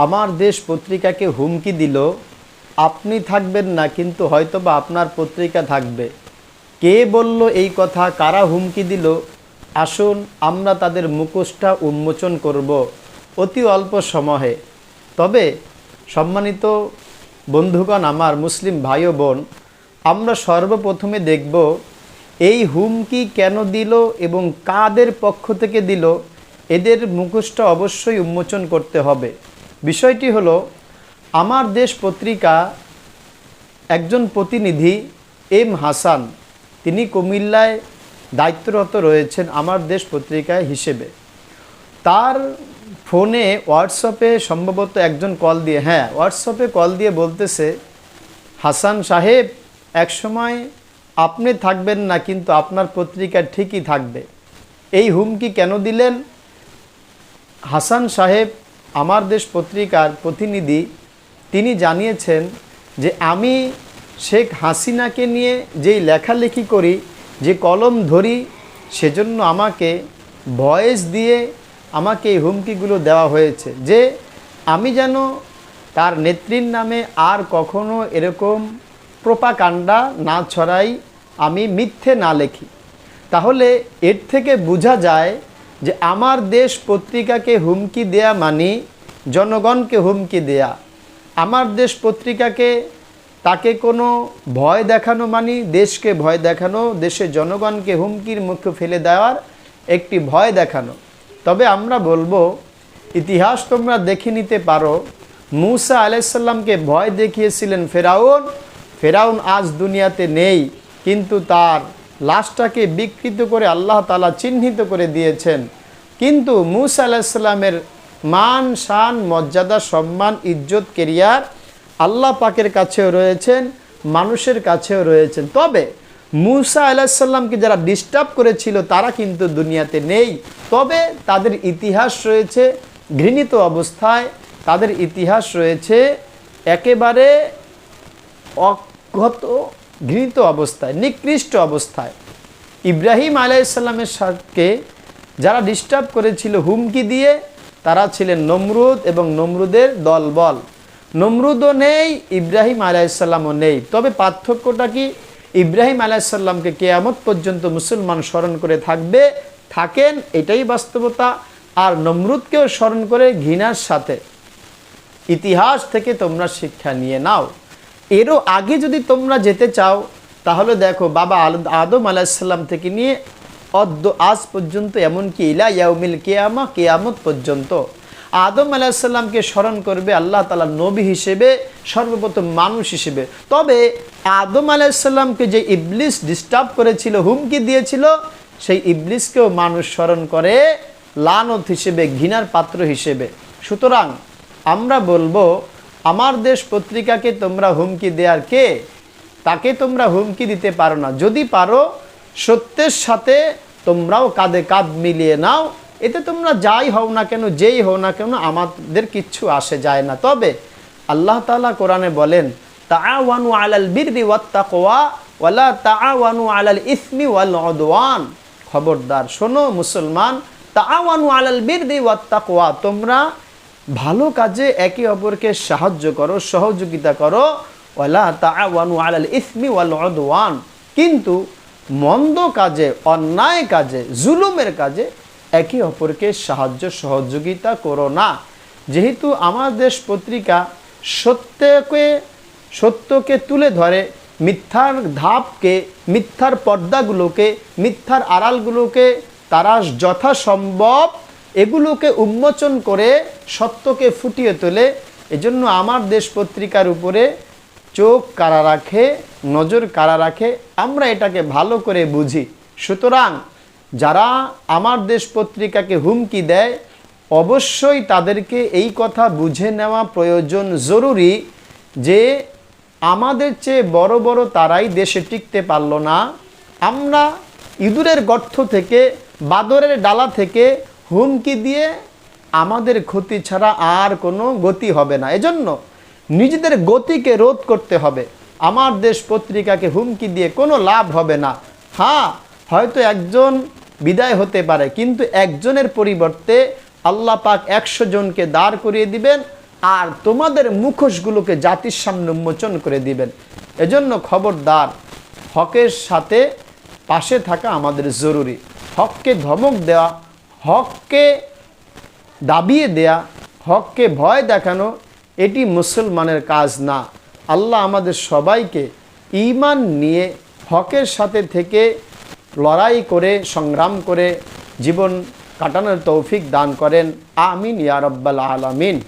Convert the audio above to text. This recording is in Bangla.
আমার দেশ পত্রিকাকে হুমকি দিল, আপনি থাকবেন না, কিন্তু হয়তোবা আপনার পত্রিকা থাকবে। কে বলল এই কথা, কারা হুমকি দিল? আসুন আমরা তাদের মুখোশটা উন্মোচন করব অতি অল্প সময়ে। তবে সম্মানিত বন্ধুগণ, আমার মুসলিম ভাই ও বোন, আমরা সর্বপ্রথমে দেখব এই হুমকি কেন দিল এবং কাদের পক্ষ থেকে দিল। এদের মুখোশটা অবশ্যই উন্মোচন করতে হবে। বিষয়টি হলো, আমার দেশ পত্রিকা একজন প্রতিনিধি এম হাসান, তিনি কুমিল্লায় দায়িত্বরত রয়েছেন আমার দেশ পত্রিকায় হিসেবে। তার ফোনে হোয়াটসঅ্যাপে সম্ভবত একজন কল দিয়ে, হোয়াটসঅ্যাপে কল দিয়ে বলতেছে, হাসান সাহেব, একসময় আপনি থাকবেন না, কিন্তু আপনার পত্রিকা ঠিকই থাকবে। এই হুমকি কেন দিলেন? হাসান সাহেব আমার দেশ পত্রিকার প্রতিনিধি, তিনি জানিয়েছেন যে আমি শেখ হাসিনাকে নিয়ে যেই লেখালেখি করি, যে কলম ধরি, সেজন্য আমাকে ভয়েস দিয়ে আমাকে এই হুমকিগুলো দেওয়া হয়েছে যে আমি যেন তার নেত্রীর নামে আর কখনো এরকম প্রোপাগান্ডা না ছড়াই, আমি মিথ্যে না লেখি। তাহলে এর থেকে বোঝা যায় যে আমার দেশ পত্রিকাকে হুমকি দেয়া মানে জনগণকে হুমকি দেয়া। আমার দেশ পত্রিকাকে তাকে কোনো ভয় দেখানো মানে দেশকে ভয় দেখানো, দেশের জনগণকে হুমকির মুখে ফেলে দেওয়ার একটি ভয় দেখানো। তবে আমরা বলবো, ইতিহাস তোমরা দেখে নিতে পারো, মূসা আলাইহিস সালামকে ভয় দেখিয়েছিলেন ফেরাউন আজ দুনিয়াতে নেই, কিন্তু তার লাশটাকে বিকৃত করে আল্লাহ তাআলা চিহ্নিত করে দিয়েছেন। কিন্তু মূসা আলাইহিস সালামের মান, শান, মর্যাদা, সম্মান, ইজ্জত, কেরিয়ার আল্লাহ পাকের কাছেও রয়েছেন, মানুষের কাছেও রয়েছেন। তবে মূসা আলাইহিস সালামকে যারা ডিস্টার্ব করেছিল তারা কিন্তু দুনিয়াতে নেই। তবে তাদের ইতিহাস রয়েছে ঘৃণিত অবস্থায়, তাদের ইতিহাস রয়েছে একেবারে অজ্ঞত, ঘৃণিত অবস্থায়, নিকৃষ্ট অবস্থায়। ইব্রাহিম আলাইহিস সালামের সাথে যারা ডিস্টার্ব করেছিল হুমকি দিয়ে, তারা ছিলেন নমরুদ এবং নমরুদের দলবল। নমরুদও নেই, ইব্রাহিম আলাইহিস সালামও নেই। তবে পার্থক্যটা কি? ইব্রাহিম আলাইহিস সালামকে কিয়ামত পর্যন্ত মুসলমান স্মরণ করে থাকেন, এটাই বাস্তবতা। আর নমরুদকেও স্মরণ করে ঘৃণার সাথে। ইতিহাস থেকে তোমরা শিক্ষা নিয়ে নাও। এরও আগে যদি তোমরা যেতে চাও, তাহলে দেখো বাবা আদম আলাইহিস সালাম থেকে নিয়ে আজ পর্যন্ত, এমনকি ইলা ইয়াউমিল কিয়ামা, কিয়ামত পর্যন্ত আদম আলাইহিস সালামকে স্মরণ করবে আল্লাহ তাআলা নবী হিসেবে, সর্বপ্রথম মানুষ হিসেবে। তবে আদম আলাইহিস সালামকে যে ইবলিস ডিস্টার্ব করেছিল, হুমকি দিয়েছিল, সেই ইবলিসকেও মানুষ স্মরণ করে লানত হিসেবে, ঘৃণার পাত্র হিসেবে। সুতরাং আমরা বলবো, আমার দেশ পত্রিকাকে তোমরা হুমকি দেওয়ার কে? তাকে তোমরা হুমকি দিতে পারো না। যদি পারো, সত্যের সাথে তোমরাও কাঁধে কাঁধ মিলিয়ে নাও। এতে তোমরা যাই হও না কেন, যেই হও না কেন, আমাদের কিচ্ছু আসে যায় না। তবে আল্লাহ তাআলা কোরআনে বলেন, তাআওয়ানু আলাল বিররি ওয়াত তাকওয়া ওয়ালা তাআওয়ানু আলাল ইসমি ওয়াল উদওয়ান। খবরদার শোনো মুসলমান, তাআওয়ানু আলাল বিররি ওয়াত তাকওয়া, তোমরা ভালো কাজে একে অপরকে সাহায্য করো, সহযোগিতা করো। ওয়ালা তাআওয়ানু আলাল ইসমি ওয়াল উদওয়ান, কিন্তু মন্দ কাজে, অন্যায় কাজে, জুলুমের কাজে একে অপরকে সাহায্য সহযোগিতা করো না। যেহেতু আমার দেশ পত্রিকা সত্যকে তুলে ধরে, মিথ্যার ধাপকে, মিথ্যার পর্দাগুলোকে, মিথ্যার আড়ালগুলোকে তারা যথাসম্ভব এগুলোকে উন্মোচন করে সত্যকে ফুটিয়ে তোলে। এজন্য আমার দেশ পত্রিকার উপরে চোখ কারা রাখে, নজর কারা রাখে, আমরা এটাকে ভালো করে বুঝি। সুতরাং যারা আমার দেশ পত্রিকাকে হুমকি দেয়, অবশ্যই তাদেরকে এই কথা বুঝে নেওয়া প্রয়োজন, জরুরি, যে আমাদের চেয়ে বড় বড় তারাই দেশে টিকতে পারল না। আমরা ইঁদুরের গর্ত থেকে, বাদরের ডালা থেকে হুমকি দিয়ে আমাদের ক্ষতি ছাড়া আর কোনো গতি হবে না। এজন্য নিজেদের গতিকে রোধ করতে হবে। আমার দেশ পত্রিকাকে হুমকি দিয়ে কোনো লাভ হবে না। হয়তো একজন বিদায় হতে পারে, কিন্তু একজনের পরিবর্তে আল্লাহ পাক 100 জনকে দাঁড় করিয়ে দিবেন। আর তোমাদের মুখোশগুলোকে জাতির সামনে উন্মোচন করে দিবেন। এজন্য খবরদার, হকের সাথে পাশে থাকা আমাদের জরুরি। হককে ধমক দেওয়া, হককে দাবিয়ে দেয়া, হককে ভয় দেখানো, এটি মুসলমানের কাজ না। আল্লাহ আমাদের সবাইকে ঈমান নিয়ে হকের সাথে থেকে লড়াই করে, সংগ্রাম করে জীবন কাটানোর তৌফিক দান করেন। আমিন ইয়া রাব্বাল আলামিন।